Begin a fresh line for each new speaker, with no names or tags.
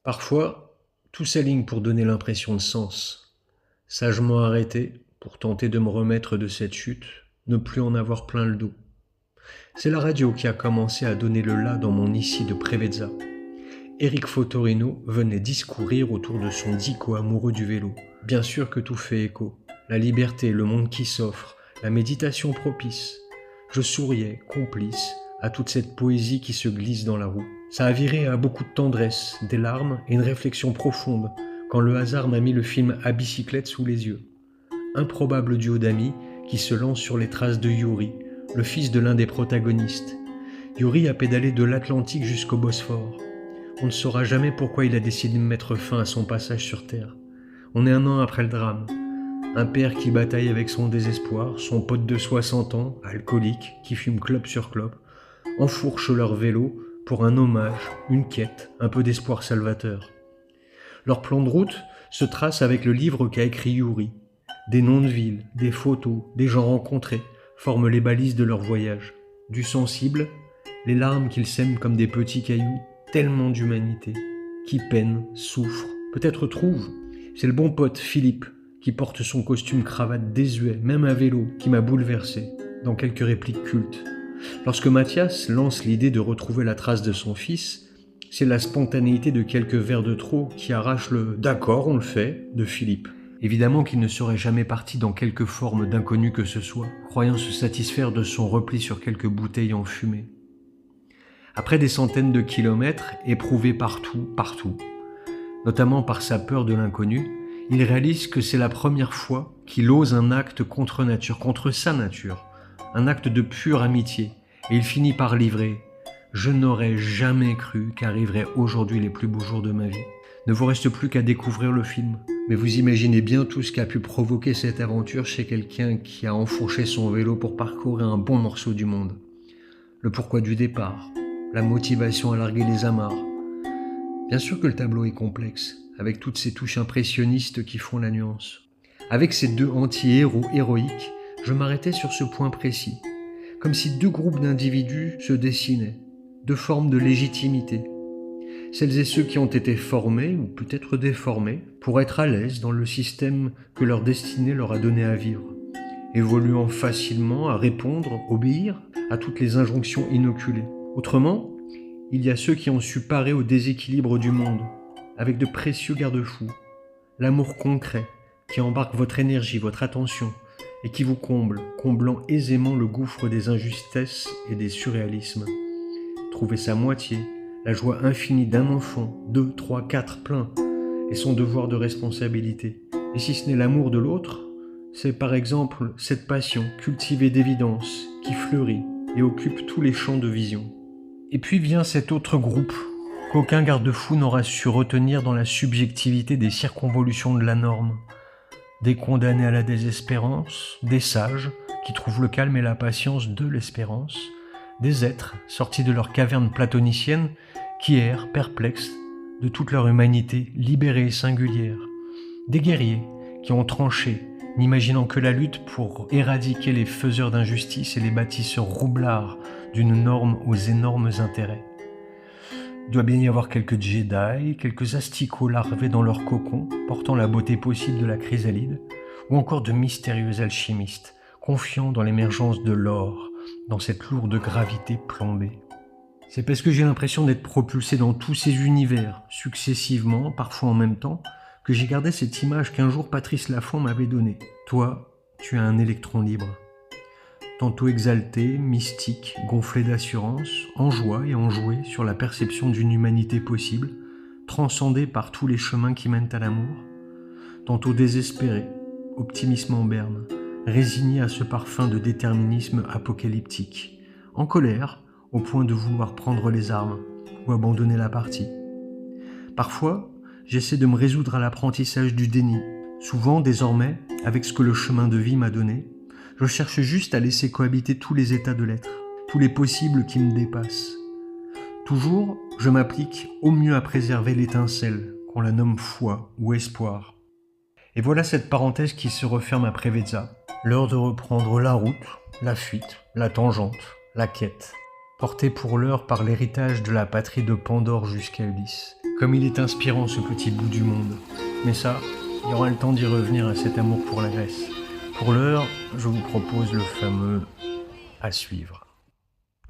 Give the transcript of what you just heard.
Parfois, tout s'aligne pour donner l'impression de sens. Sagement arrêté pour tenter de me remettre de cette chute, ne plus en avoir plein le dos. C'est la radio qui a commencé à donner le la dans mon ici de Preveza. Eric Fotorino venait discourir autour de son dico amoureux du vélo. Bien sûr que tout fait écho. La liberté, le monde qui s'offre, la méditation propice. Je souriais, complice, à toute cette poésie qui se glisse dans la roue. Ça a viré à beaucoup de tendresse, des larmes et une réflexion profonde, quand le hasard m'a mis le film À bicyclette sous les yeux. Improbable duo d'amis qui se lance sur les traces de Yuri, le fils de l'un des protagonistes. Yuri a pédalé de l'Atlantique jusqu'au Bosphore. On ne saura jamais pourquoi il a décidé de mettre fin à son passage sur Terre. On est 1 an après le drame. Un père qui bataille avec son désespoir, son pote de 60 ans, alcoolique, qui fume clope sur clope, enfourchent leur vélo pour un hommage, une quête, un peu d'espoir salvateur. Leur plan de route se trace avec le livre qu'a écrit Yuri. Des noms de villes, des photos, des gens rencontrés forment les balises de leur voyage. Du sensible, les larmes qu'ils sèment comme des petits cailloux, tellement d'humanité, qui peine, souffre, peut-être trouve. C'est le bon pote Philippe, qui porte son costume cravate désuet, même à vélo, qui m'a bouleversé, dans quelques répliques cultes. Lorsque Mathias lance l'idée de retrouver la trace de son fils, c'est la spontanéité de quelques vers de trop qui arrache le « d'accord, on le fait » de Philippe. Évidemment qu'il ne serait jamais parti dans quelque forme d'inconnu que ce soit, croyant se satisfaire de son repli sur quelques bouteilles enfumées. Après des centaines de kilomètres, éprouvé partout, notamment par sa peur de l'inconnu, il réalise que c'est la première fois qu'il ose un acte contre nature, contre sa nature, un acte de pure amitié, et il finit par livrer « Je n'aurais jamais cru qu'arriveraient aujourd'hui les plus beaux jours de ma vie ». Ne vous reste plus qu'à découvrir le film. Mais vous imaginez bien tout ce qu'a pu provoquer cette aventure chez quelqu'un qui a enfourché son vélo pour parcourir un bon morceau du monde. Le pourquoi du départ, la motivation à larguer les amarres. Bien sûr que le tableau est complexe, avec toutes ces touches impressionnistes qui font la nuance. Avec ces 2 anti-héros héroïques, je m'arrêtais sur ce point précis, comme si 2 groupes d'individus se dessinaient, 2 formes de légitimité. Celles et ceux qui ont été formés, ou peut-être déformés, pour être à l'aise dans le système que leur destinée leur a donné à vivre, évoluant facilement à répondre, obéir à toutes les injonctions inoculées. Autrement, il y a ceux qui ont su parer au déséquilibre du monde, avec de précieux garde-fous, l'amour concret, qui embarque votre énergie, votre attention, et qui vous comble, comblant aisément le gouffre des injustices et des surréalismes. Trouver sa moitié, la joie infinie d'un enfant, 2, 3, 4 plein, et son devoir de responsabilité. Et si ce n'est l'amour de l'autre, c'est par exemple cette passion cultivée d'évidence qui fleurit et occupe tous les champs de vision. Et puis vient cet autre groupe qu'aucun garde-fou n'aura su retenir dans la subjectivité des circonvolutions de la norme. Des condamnés à la désespérance, des sages qui trouvent le calme et la patience de l'espérance, des êtres sortis de leur caverne platonicienne qui errent, perplexes, de toute leur humanité libérée et singulière. Des guerriers qui ont tranché, n'imaginant que la lutte pour éradiquer les faiseurs d'injustice et les bâtisseurs roublards d'une norme aux énormes intérêts. Il doit bien y avoir quelques Jedi, quelques asticots larvés dans leur cocon, portant la beauté possible de la chrysalide, ou encore de mystérieux alchimistes, confiants dans l'émergence de l'or, dans cette lourde gravité plombée. C'est parce que j'ai l'impression d'être propulsé dans tous ces univers, successivement, parfois en même temps, que j'ai gardé cette image qu'un jour Patrice Laffont m'avait donnée. Toi, tu as un électron libre. Tantôt exalté, mystique, gonflé d'assurance, en joie et enjoué sur la perception d'une humanité possible, transcendée par tous les chemins qui mènent à l'amour. Tantôt désespéré, optimisme en berne, résigné à ce parfum de déterminisme apocalyptique, en colère, au point de vouloir prendre les armes ou abandonner la partie. Parfois, j'essaie de me résoudre à l'apprentissage du déni. Souvent, désormais, avec ce que le chemin de vie m'a donné, je cherche juste à laisser cohabiter tous les états de l'être, tous les possibles qui me dépassent. Toujours, je m'applique au mieux à préserver l'étincelle, qu'on la nomme foi ou espoir. Et voilà cette parenthèse qui se referme après Vezza. L'heure de reprendre la route, la fuite, la tangente, la quête, portée pour l'heure par l'héritage de la patrie de Pandore jusqu'à Ulysse. Comme il est inspirant ce petit bout du monde. Mais ça, il y aura le temps d'y revenir à cet amour pour la Grèce. Pour l'heure, je vous propose le fameux à suivre.